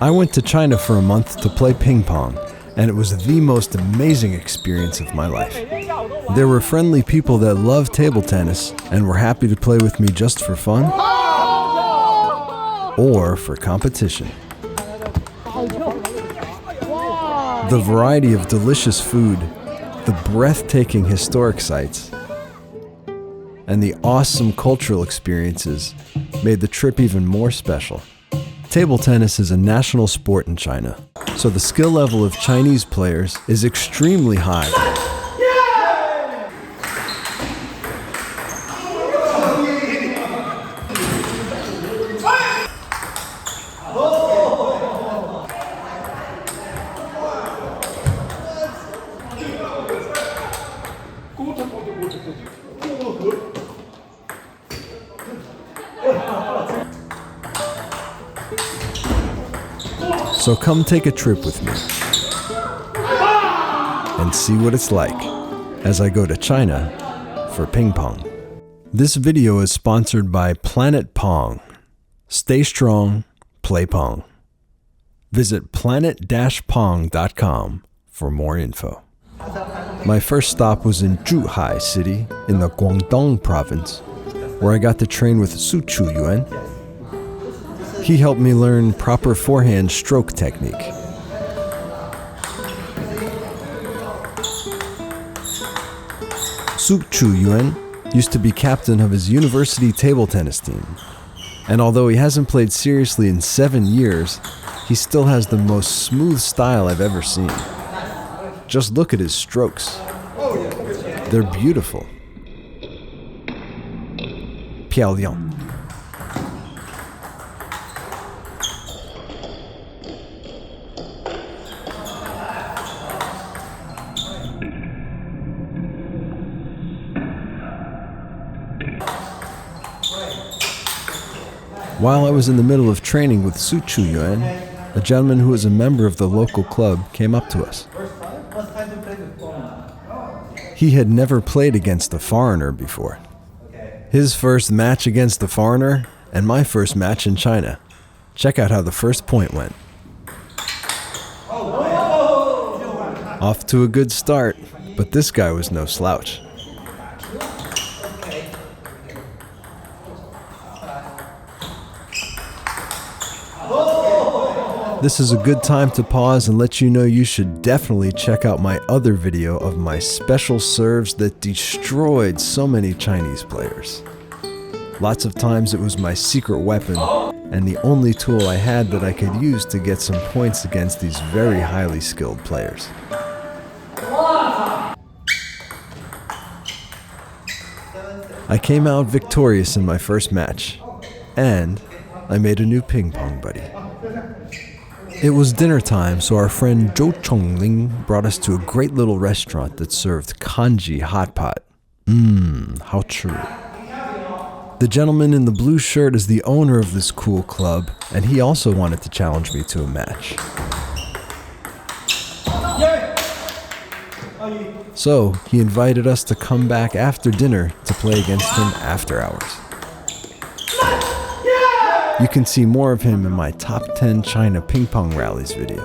I went to China for a month to play ping pong, and it was the most amazing experience of my life. There were friendly people that loved table tennis and were happy to play with me just for fun or for competition. The variety of delicious food, the breathtaking historic sites, and the awesome cultural experiences made the trip even more special. Table tennis is a national sport in China, so the skill level of Chinese players is extremely high. So come take a trip with me and see what it's like as I go to China for ping pong. This video is sponsored by Planet Pong. Stay strong, play Pong. Visit planet-pong.com for more info. My first stop was in Shanghai city in the Guangdong province, where I got to train with Su Yuan. He helped me learn proper forehand stroke technique. Su Yuan used to be captain of his university table tennis team, and although he hasn't played seriously in 7 years, he still has the most smooth style I've ever seen. Just look at his strokes. They're beautiful. 漂亮. While I was in the middle of training with Su Yuan, a gentleman who was a member of the local club came up to us. He had never played against a foreigner before. His first match against a foreigner, and my first match in China. Check out how the first point went. Off to a good start, but this guy was no slouch. This is a good time to pause and let you know you should definitely check out my other video of my special serves that destroyed so many Chinese players. Lots of times it was my secret weapon and the only tool I had that I could use to get some points against these very highly skilled players. I came out victorious in my first match, and I made a new ping pong buddy. It was dinner time, so our friend Zhou Chongling brought us to a great little restaurant that served congee hot pot. How true. The gentleman in the blue shirt is the owner of this cool club, and he also wanted to challenge me to a match. So he invited us to come back after dinner to play against him after hours. You can see more of him in my top 10 China ping pong rallies video.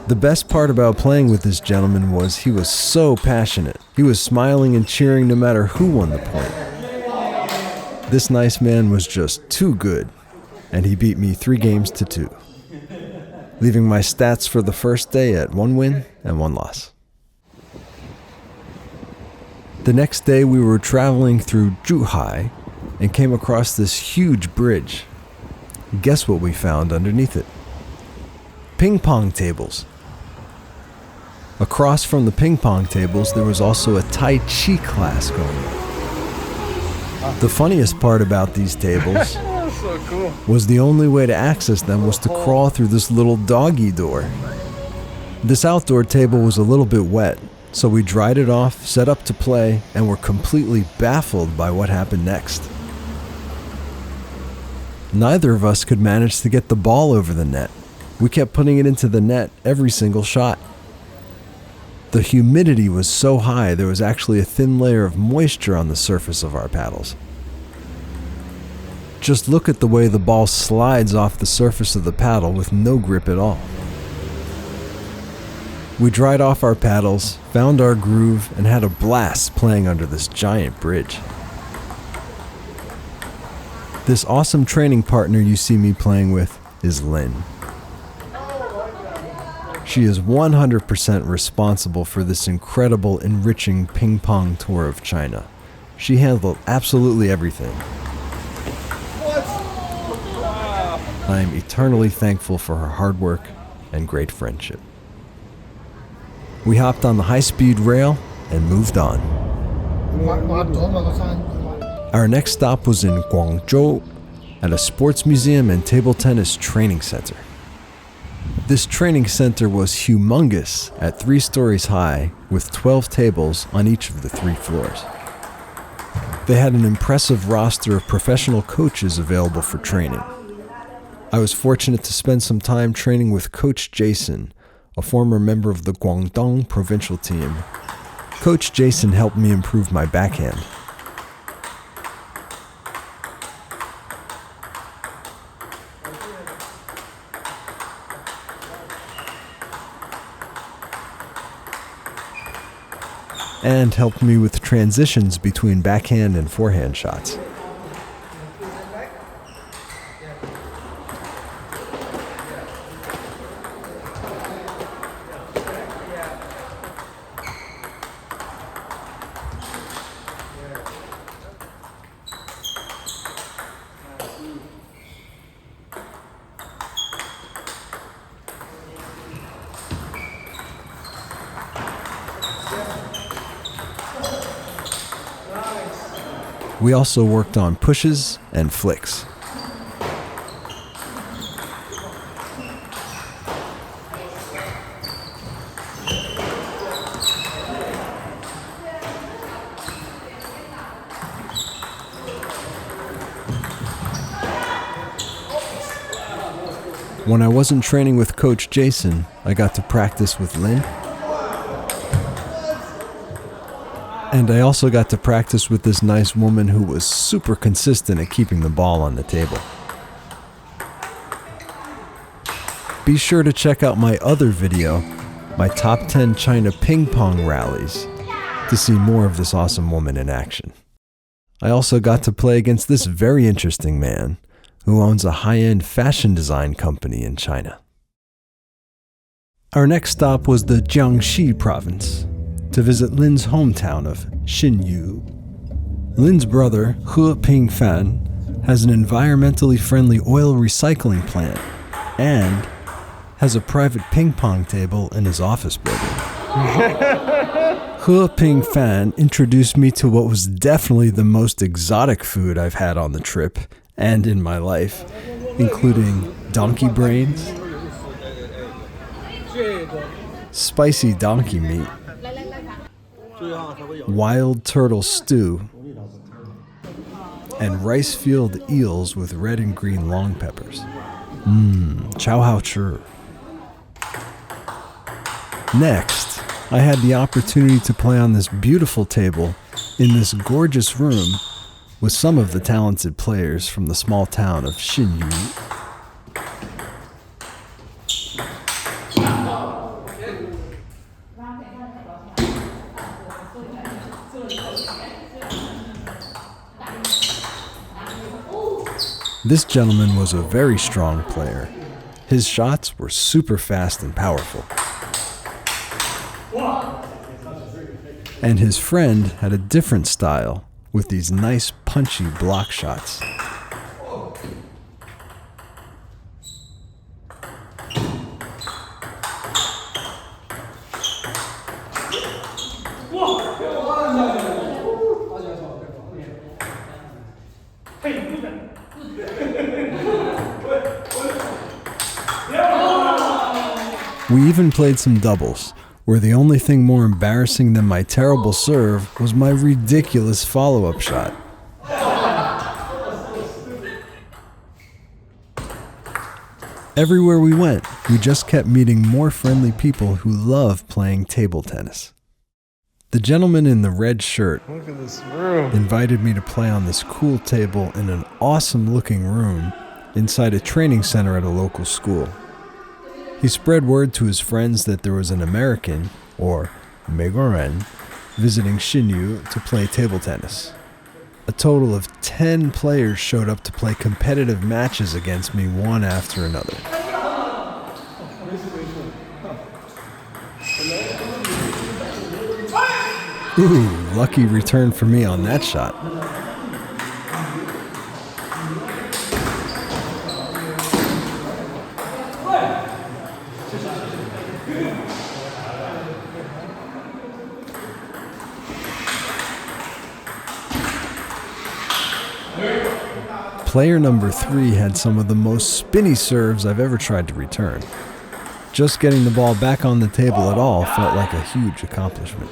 The best part about playing with this gentleman was he was so passionate. He was smiling and cheering no matter who won the point. This nice man was just too good, and he beat me 3 games to 2, leaving my stats for the first day at 1 win and 1 loss. The next day we were traveling through Shanghai and came across this huge bridge. Guess what we found underneath it? Ping pong tables. Across from the ping pong tables, there was also a Tai Chi class going on. The funniest part about these tables was the only way to access them was to crawl through this little doggy door. This outdoor table was a little bit wet, so we dried it off, set up to play, and were completely baffled by what happened next. Neither of us could manage to get the ball over the net. We kept putting it into the net every single shot. The humidity was so high there was actually a thin layer of moisture on the surface of our paddles. Just look at the way the ball slides off the surface of the paddle with no grip at all. We dried off our paddles, found our groove, and had a blast playing under this giant bridge. This awesome training partner you see me playing with is Lin. She is 100% responsible for this incredible, enriching ping pong tour of China. She handled absolutely everything. I am eternally thankful for her hard work and great friendship. We hopped on the high-speed rail and moved on. Our next stop was in Guangzhou at a sports museum and table tennis training center. This training center was humongous at 3 stories high with 12 tables on each of the 3 floors. They had an impressive roster of professional coaches available for training. I was fortunate to spend some time training with Coach Jason, a former member of the Guangdong provincial team. Coach Jason helped me improve my backhand. And helped me with transitions between backhand and forehand shots. We also worked on pushes and flicks. When I wasn't training with Coach Jason, I got to practice with Lin. And I also got to practice with this nice woman who was super consistent at keeping the ball on the table. Be sure to check out my other video, my top 10 China ping pong rallies, to see more of this awesome woman in action. I also got to play against this very interesting man who owns a high-end fashion design company in China. Our next stop was the Jiangxi province, to visit Lin's hometown of Xinyu. Lin's brother, He Pingfan, has an environmentally friendly oil recycling plant and has a private ping pong table in his office building. He Pingfan introduced me to what was definitely the most exotic food I've had on the trip and in my life, including donkey brains, spicy donkey meat, wild turtle stew, and rice-field eels with red and green long peppers. Chow hao chi. Next, I had the opportunity to play on this beautiful table in this gorgeous room with some of the talented players from the small town of Xinyu. This gentleman was a very strong player. His shots were super fast and powerful. And his friend had a different style with these nice punchy block shots. We even played some doubles, where the only thing more embarrassing than my terrible serve was my ridiculous follow-up shot. Everywhere we went, we just kept meeting more friendly people who love playing table tennis. The gentleman in the red shirt Look at this room. invited me to play on this cool table in an awesome-looking room inside a training center at a local school. He spread word to his friends that there was an American, or Meigoren, visiting Xinyu to play table tennis. A total of 10 players showed up to play competitive matches against me one after another. Ooh, lucky return for me on that shot. Player number 3 had some of the most spinny serves I've ever tried to return. Just getting the ball back on the table at all felt like a huge accomplishment.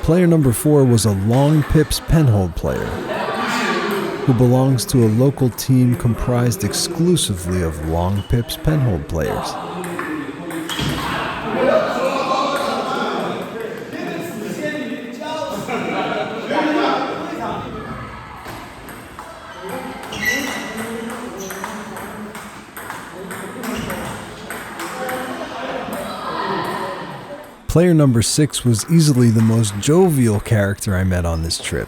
Player number 4 was a long pips penhold player who belongs to a local team comprised exclusively of long pips penhold players. Player number 6 was easily the most jovial character I met on this trip.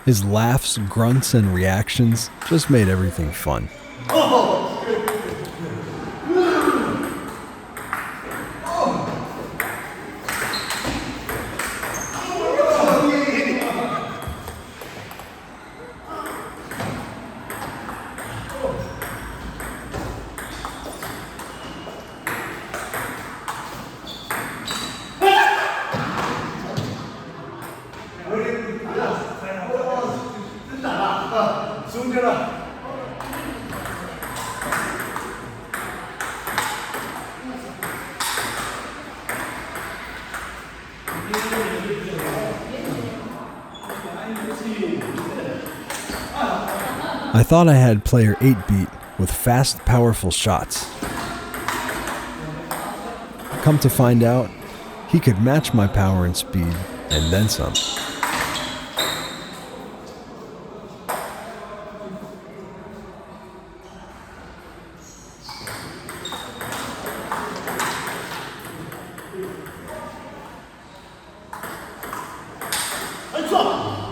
His laughs, grunts, and reactions just made everything fun. I thought I had player 8 beat with fast, powerful shots. Come to find out, he could match my power and speed, and then some.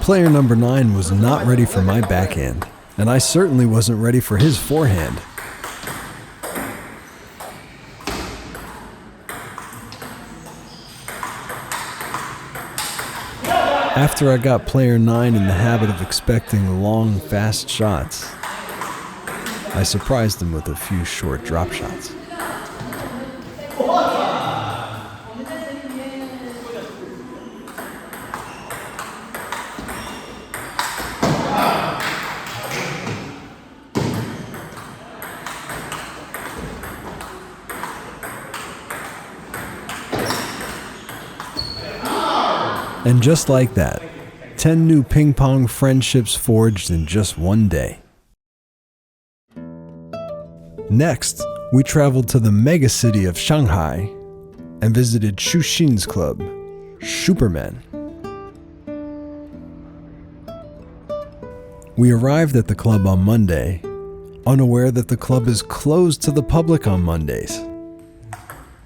Player number 9 was not ready for my backhand, and I certainly wasn't ready for his forehand. After I got player 9 in the habit of expecting long, fast shots, I surprised him with a few short drop shots. And just like that, 10 new ping pong friendships forged in just one day. Next, we traveled to the megacity of Shanghai and visited Shuxin's club, Superman. We arrived at the club on Monday, unaware that the club is closed to the public on Mondays.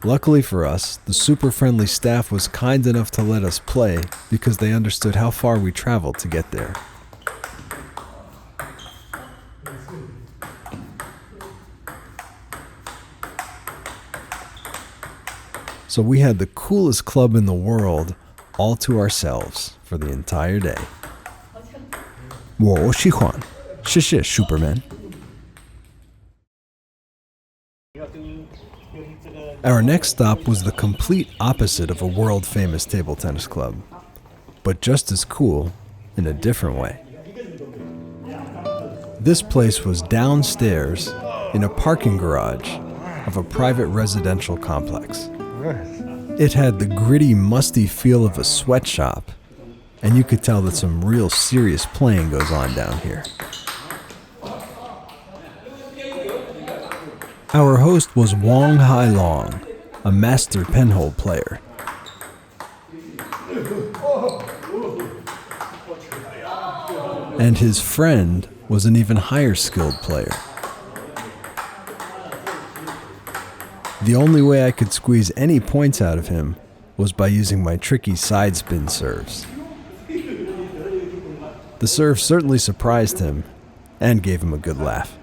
Luckily for us, the super friendly staff was kind enough to let us play because they understood how far we traveled to get there. So we had the coolest club in the world all to ourselves for the entire day. 我喜欢，谢谢 Superman. Our next stop was the complete opposite of a world-famous table tennis club, but just as cool in a different way. This place was downstairs in a parking garage of a private residential complex. It had the gritty, musty feel of a sweatshop, and you could tell that some real serious playing goes on down here. Our host was Wang Hailong, a master penhold player. And his friend was an even higher skilled player. The only way I could squeeze any points out of him was by using my tricky side spin serves. The serve certainly surprised him and gave him a good laugh.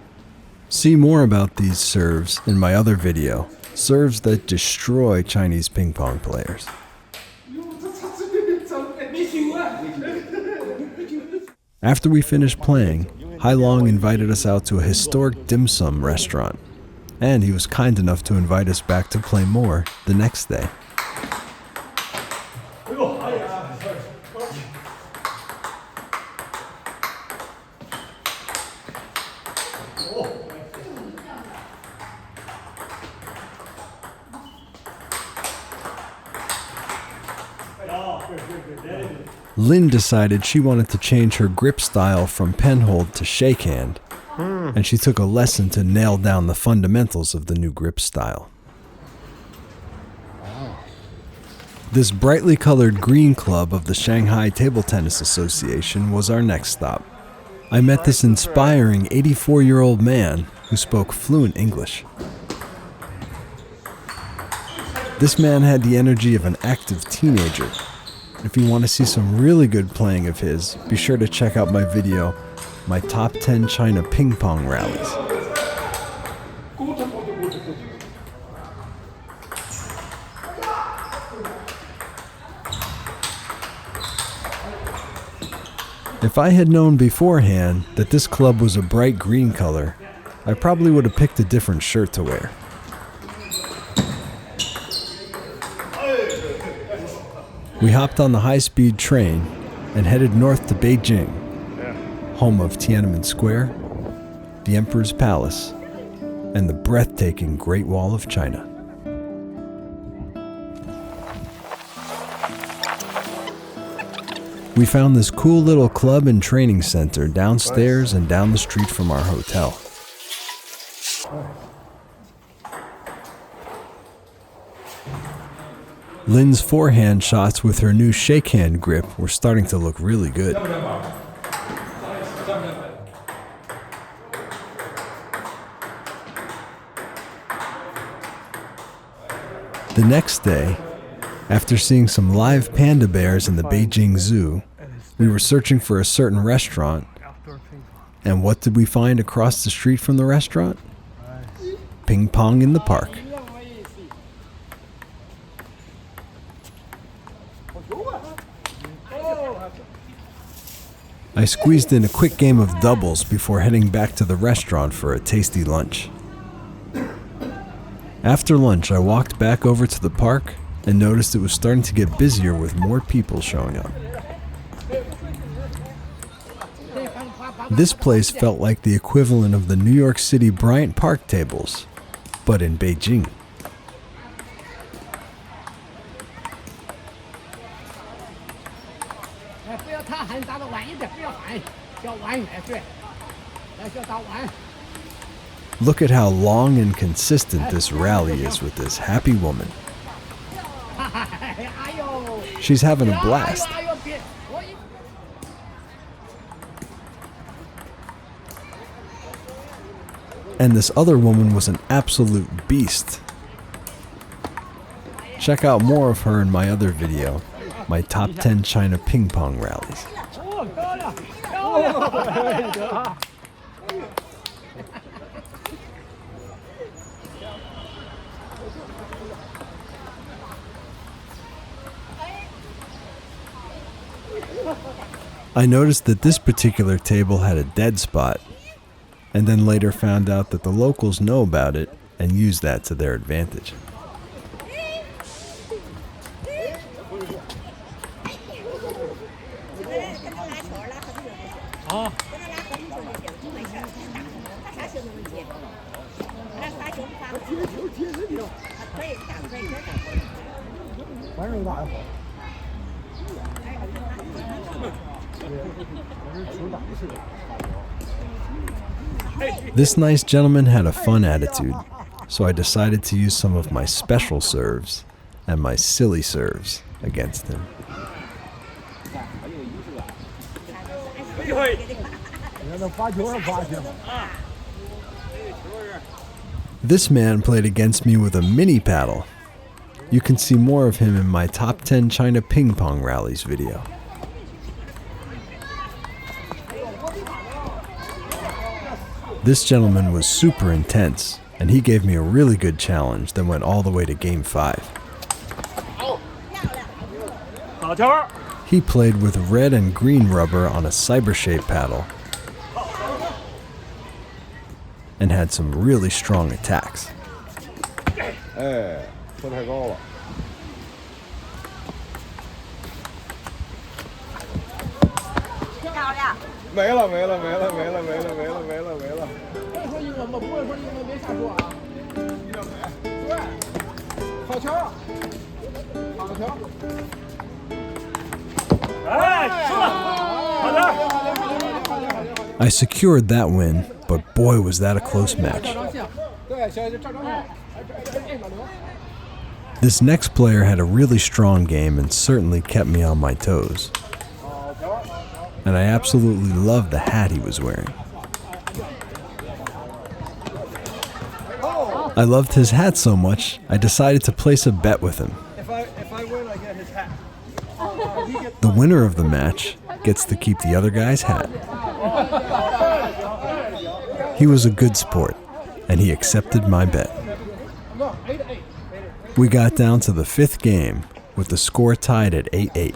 See more about these serves in my other video, Serves That Destroy Chinese Ping Pong Players. After we finished playing, Hailong invited us out to a historic dim sum restaurant, and he was kind enough to invite us back to play more the next day. Lynn decided she wanted to change her grip style from penhold to shakehand, and she took a lesson to nail down the fundamentals of the new grip style. This brightly colored green club of the Shanghai Table Tennis Association was our next stop. I met this inspiring 84-year-old man who spoke fluent English. This man had the energy of an active teenager. If you want to see some really good playing of his, be sure to check out my video, My Top 10 China Ping Pong Rallies. If I had known beforehand that this club was a bright green color, I probably would have picked a different shirt to wear. We hopped on the high-speed train and headed north to Beijing, home of Tiananmen Square, the Emperor's Palace, and the breathtaking Great Wall of China. We found this cool little club and training center downstairs and down the street from our hotel. Lynn's forehand shots with her new shakehand grip were starting to look really good. The next day, after seeing some live panda bears in the Beijing Zoo, we were searching for a certain restaurant. And what did we find across the street from the restaurant? Ping pong in the park. I squeezed in a quick game of doubles before heading back to the restaurant for a tasty lunch. After lunch, I walked back over to the park and noticed it was starting to get busier with more people showing up. This place felt like the equivalent of the New York City Bryant Park tables, but in Beijing. Look at how long and consistent this rally is with this happy woman. She's having a blast. And this other woman was an absolute beast. Check out more of her in my other video, My Top 10 China Ping Pong Rallies. I noticed that this particular table had a dead spot, and then later found out that the locals know about it and use that to their advantage. This nice gentleman had a fun attitude, so I decided to use some of my special serves and my silly serves against him. This man played against me with a mini paddle. You can see more of him in my Top 10 China Ping Pong Rallies video. This gentleman was super intense, and he gave me a really good challenge that went all the way to Game 5. He played with red and green rubber on a cyber-shaped paddle and had some really strong attacks. I secured that win, but boy was that a close match. This next player had a really strong game and certainly kept me on my toes. And I absolutely loved the hat he was wearing. I loved his hat so much, I decided to place a bet with him. If I win, I get his hat. The winner of the match gets to keep the other guy's hat. He was a good sport, and he accepted my bet. We got down to the 5th game, with the score tied at 8-8.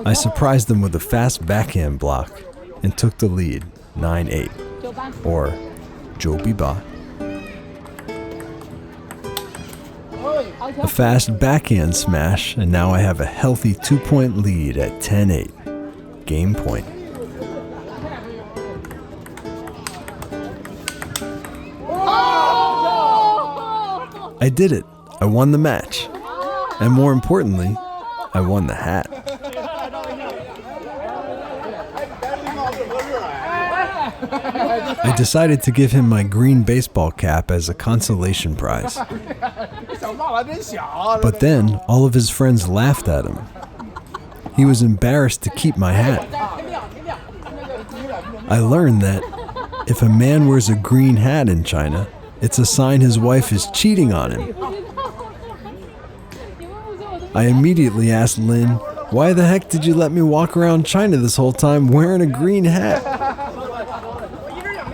I surprised him with a fast backhand block and took the lead 9-8, or 9-8. A fast backhand smash, and now I have a healthy 2-point lead at 10-8. Game point. I did it. I won the match. And more importantly, I won the hat. I decided to give him my green baseball cap as a consolation prize. But then, all of his friends laughed at him. He was embarrassed to keep my hat. I learned that if a man wears a green hat in China, it's a sign his wife is cheating on him. I immediately asked Lin, "Why the heck did you let me walk around China this whole time wearing a green hat?"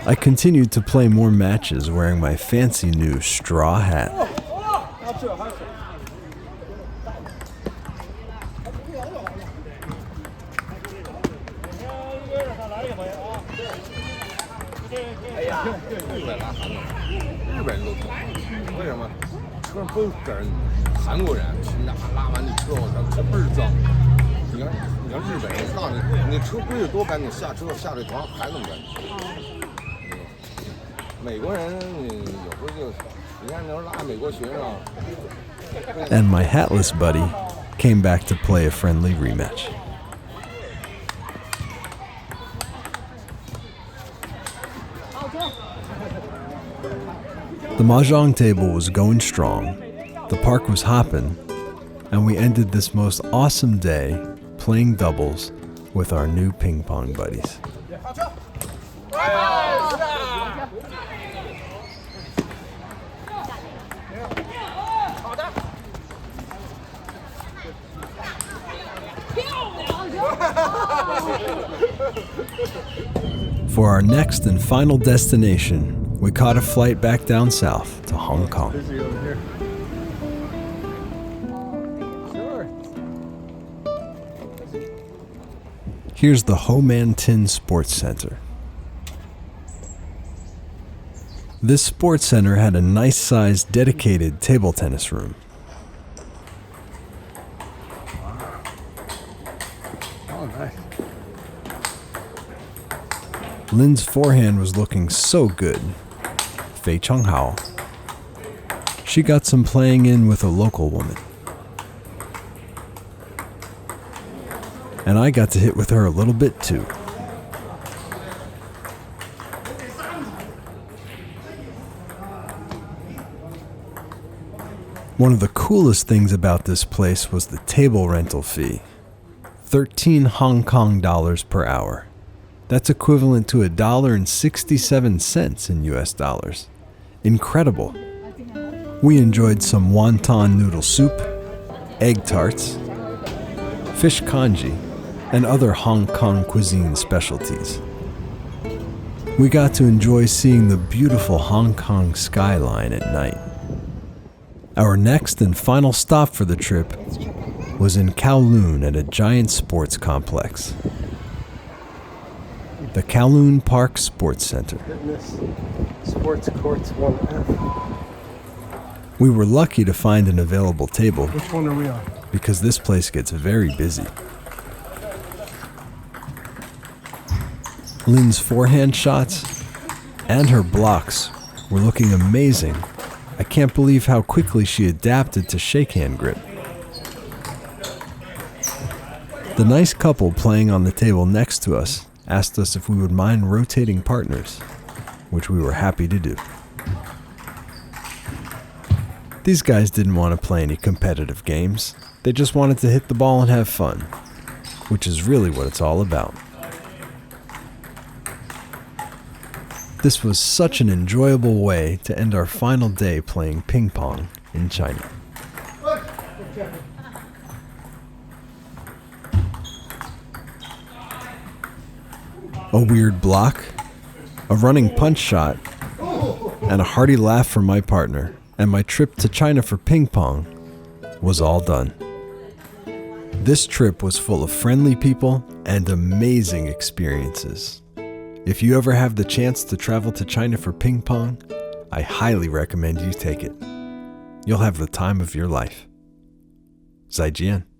I continued to play more matches wearing my fancy new straw hat. And my hatless buddy came back to play a friendly rematch. The mahjong table was going strong, the park was hopping, and we ended this most awesome day playing doubles with our new ping pong buddies. For our next and final destination, we caught a flight back down south to Hong Kong. Here's the Ho Man Tin Sports Center. This sports center had a nice-sized dedicated table tennis room. Lin's forehand was looking so good. 非常好. She got some playing in with a local woman. And I got to hit with her a little bit too. One of the coolest things about this place was the table rental fee. 13 Hong Kong dollars per hour. That's equivalent to $1.67 in US dollars. Incredible. We enjoyed some wonton noodle soup, egg tarts, fish congee, and other Hong Kong cuisine specialties. We got to enjoy seeing the beautiful Hong Kong skyline at night. Our next and final stop for the trip was in Kowloon at a giant sports complex, the Kowloon Park Sports Center. Fitness, sports courts 1F. We were lucky to find an available table. Which one are we on? Because this place gets very busy. Lynn's forehand shots and her blocks were looking amazing. I can't believe how quickly she adapted to shakehand grip. The nice couple playing on the table next to us asked us if we would mind rotating partners, which we were happy to do. These guys didn't want to play any competitive games. They just wanted to hit the ball and have fun, which is really what it's all about. This was such an enjoyable way to end our final day playing ping pong in China. A weird block, a running punch shot, and a hearty laugh from my partner, and my trip to China for ping pong was all done. This trip was full of friendly people and amazing experiences. If you ever have the chance to travel to China for ping pong, I highly recommend you take it. You'll have the time of your life. 再见.